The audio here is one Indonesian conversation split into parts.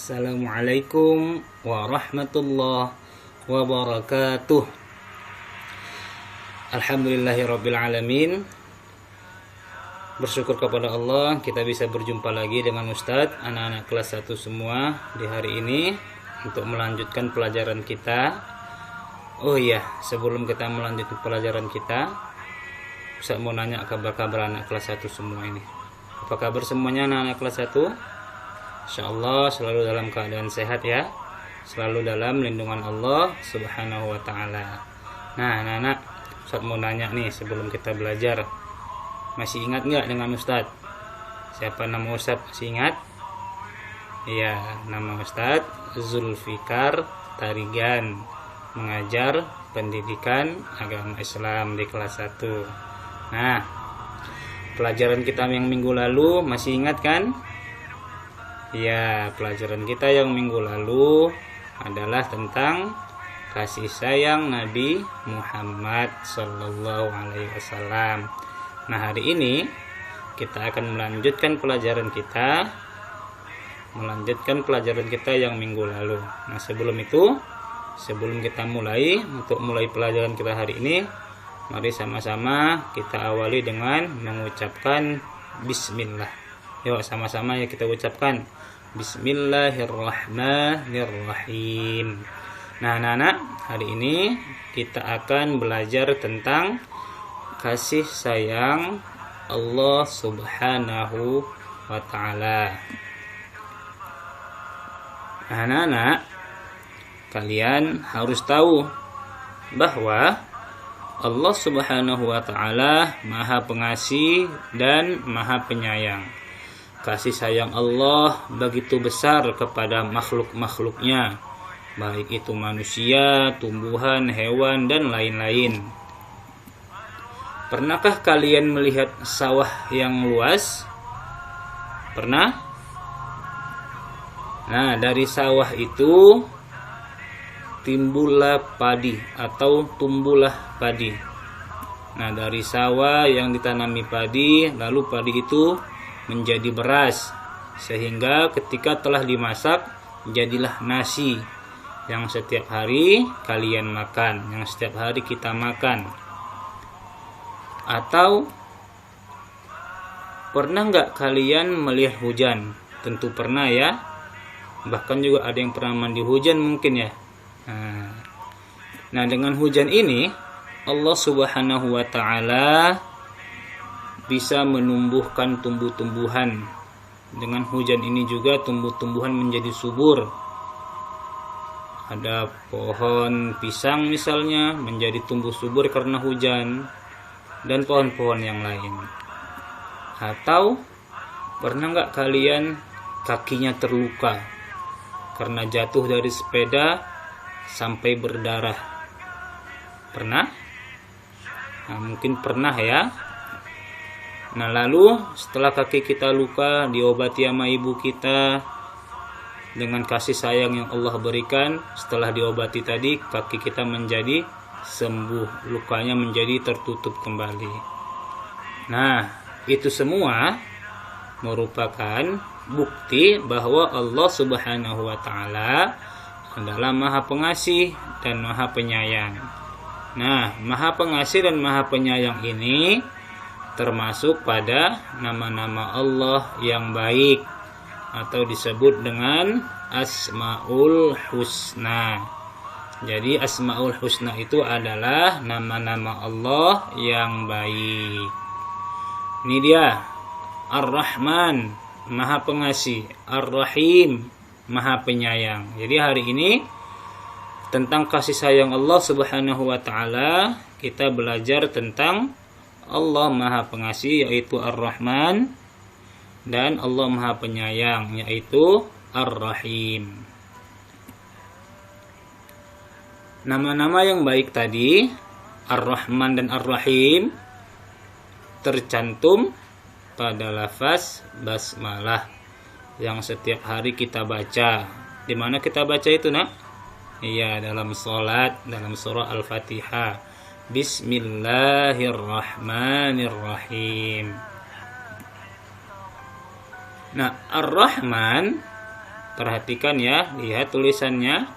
Assalamualaikum warahmatullahi wabarakatuh. Alhamdulillahirrabbilalamin. Bersyukur kepada Allah kita bisa berjumpa lagi dengan Ustadz, anak-anak kelas 1 semua di hari ini untuk melanjutkan pelajaran kita. Oh iya, sebelum kita melanjutkan pelajaran kita, Ustadz mau nanya kabar-kabar anak kelas 1 semua ini. Apa kabar semuanya anak-anak kelas 1? Insyaallah selalu dalam keadaan sehat ya, selalu dalam lindungan Allah Subhanahu wa ta'ala. Nah anak-anak, Ustadz mau nanya nih sebelum kita belajar, masih ingat nggak dengan Ustadz? Siapa nama Ustadz, masih ingat? Iya, nama Ustadz Zulfikar Tarigan, mengajar pendidikan agama Islam di kelas 1. Nah, pelajaran kita yang minggu lalu masih ingat kan? Ya, pelajaran kita yang minggu lalu adalah tentang kasih sayang Nabi Muhammad Sallallahu Alaihi Wasallam. Nah, hari ini kita akan melanjutkan pelajaran kita yang minggu lalu. Nah, sebelum kita mulai pelajaran kita hari ini, mari sama-sama kita awali dengan mengucapkan Bismillah. Yuk sama-sama ya kita ucapkan Bismillahirrahmanirrahim. Nah anak-anak, hari ini kita akan belajar tentang kasih sayang Allah Subhanahu wa ta'ala. Nah anak-anak, kalian harus tahu bahwa Allah Subhanahu wa ta'ala Maha Pengasih dan Maha Penyayang. Kasih sayang Allah begitu besar kepada makhluk-makhluknya, baik itu manusia, tumbuhan, hewan, dan lain-lain. Pernahkah kalian melihat sawah yang luas? Pernah? Nah, dari sawah itu timbullah padi atau tumbuhlah padi. Nah, dari sawah yang ditanami padi, lalu padi itu menjadi beras, sehingga ketika telah dimasak jadilah nasi yang setiap hari kalian makan, yang setiap hari kita makan. Atau pernah nggak kalian melihat hujan? Tentu pernah ya, bahkan juga ada yang pernah mandi hujan mungkin ya. Nah dengan hujan ini Allah Subhanahu wa ta'ala bisa menumbuhkan tumbuh-tumbuhan. Dengan hujan ini juga tumbuh-tumbuhan menjadi subur. Ada pohon pisang misalnya menjadi tumbuh subur karena hujan, dan pohon-pohon yang lain. Atau pernah nggak kalian kakinya terluka karena jatuh dari sepeda sampai berdarah? Pernah? Nah, mungkin pernah ya. Nah, lalu setelah kaki kita luka, diobati sama ibu kita dengan kasih sayang yang Allah berikan. Setelah diobati tadi, kaki kita menjadi sembuh, lukanya menjadi tertutup kembali. Nah, itu semua merupakan bukti bahwa Allah Subhanahu wa ta'ala adalah Maha Pengasih dan Maha Penyayang. Nah, Maha Pengasih dan Maha Penyayang ini termasuk pada nama-nama Allah yang baik atau disebut dengan Asmaul Husna. Jadi Asmaul Husna itu adalah nama-nama Allah yang baik. Ini dia, Ar-Rahman, Maha Pengasih, Ar-Rahim, Maha Penyayang. Jadi hari ini tentang kasih sayang Allah Subhanahu wa ta'ala, kita belajar tentang Allah Maha Pengasih yaitu Ar-Rahman, dan Allah Maha Penyayang yaitu Ar-Rahim. Nama-nama yang baik tadi, Ar-Rahman dan Ar-Rahim, tercantum pada lafaz basmalah yang setiap hari kita baca. Di mana kita baca itu, Nak? Iya, dalam salat, dalam surah Al-Fatihah. Bismillahirrahmanirrahim. Nah, Ar-Rahman Perhatikan ya, lihat tulisannya.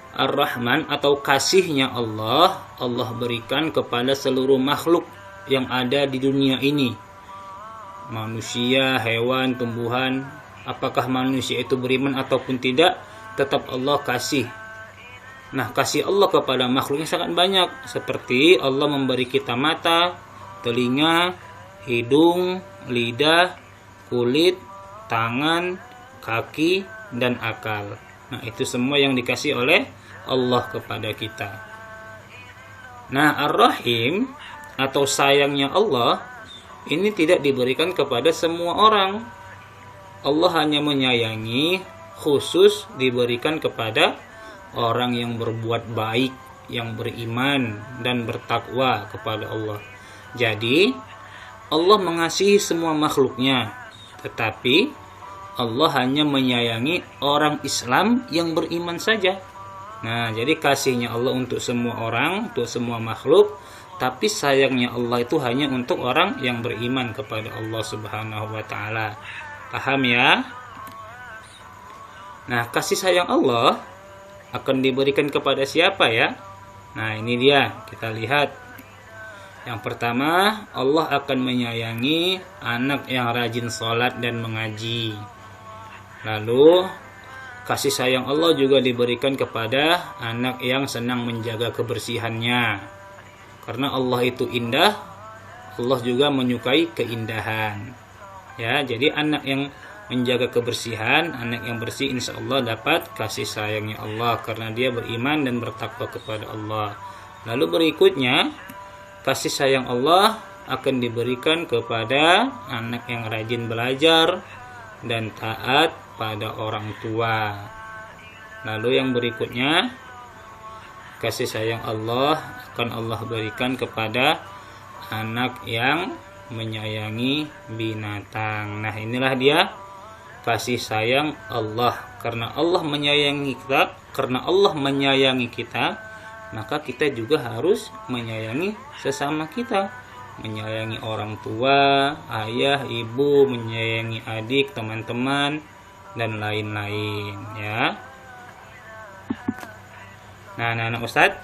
Ar-Rahman atau kasihnya Allah, Allah berikan kepada seluruh makhluk yang ada di dunia ini. Manusia, hewan, tumbuhan. Apakah manusia itu beriman ataupun tidak, tetap Allah kasih. Nah, kasih Allah kepada makhluknya sangat banyak. Seperti Allah memberi kita mata, telinga, hidung, lidah, kulit, tangan, kaki, dan akal. Nah, itu semua yang dikasih oleh Allah kepada kita. Nah, Ar-Rahim atau sayangnya Allah ini tidak diberikan kepada semua orang. Allah hanya menyayangi, khusus diberikan kepada orang yang berbuat baik, yang beriman dan bertakwa kepada Allah. Jadi, Allah mengasihi semua makhluknya, tetapi Allah hanya menyayangi orang Islam yang beriman saja. Nah, jadi kasihnya Allah untuk semua orang, untuk semua makhluk, tapi sayangnya Allah itu hanya untuk orang yang beriman kepada Allah Subhanahu wa taala. Paham ya? Nah, kasih sayang Allah akan diberikan kepada siapa ya? Nah, ini dia, kita lihat. Yang pertama, Allah akan menyayangi anak yang rajin sholat dan mengaji. Lalu kasih sayang Allah juga diberikan kepada anak yang senang menjaga kebersihannya. Karena Allah itu indah, Allah juga menyukai keindahan. Ya, jadi anak yang menjaga kebersihan, anak yang bersih insya Allah dapat kasih sayangnya Allah karena dia beriman dan bertakwa kepada Allah. Lalu berikutnya, kasih sayang Allah akan diberikan kepada anak yang rajin belajar dan taat pada orang tua. Lalu yang berikutnya, kasih sayang Allah akan Allah berikan kepada anak yang menyayangi binatang. Nah, inilah dia kasih sayang Allah. Karena Allah menyayangi kita, maka kita juga harus menyayangi sesama kita. Menyayangi orang tua, ayah, ibu, menyayangi adik, teman-teman, dan lain-lain ya. Nah, anak-anak Ustadz,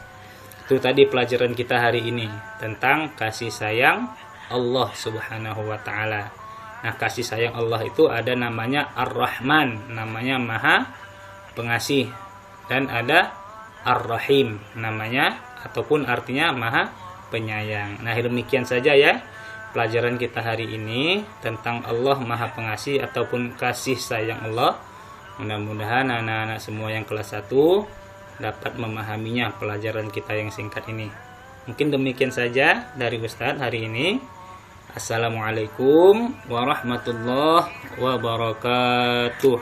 itu tadi pelajaran kita hari ini tentang kasih sayang Allah Subhanahu wa taala. Nah, kasih sayang Allah itu ada namanya Ar-Rahman, namanya Maha Pengasih, dan ada Ar-Rahim, namanya ataupun artinya Maha Penyayang. Nah, demikian saja ya pelajaran kita hari ini tentang Allah Maha Pengasih ataupun kasih sayang Allah. Mudah-mudahan anak-anak semua yang kelas 1 dapat memahaminya pelajaran kita yang singkat ini. Mungkin demikian saja dari Ustadz hari ini. Assalamualaikum warahmatullahi wabarakatuh.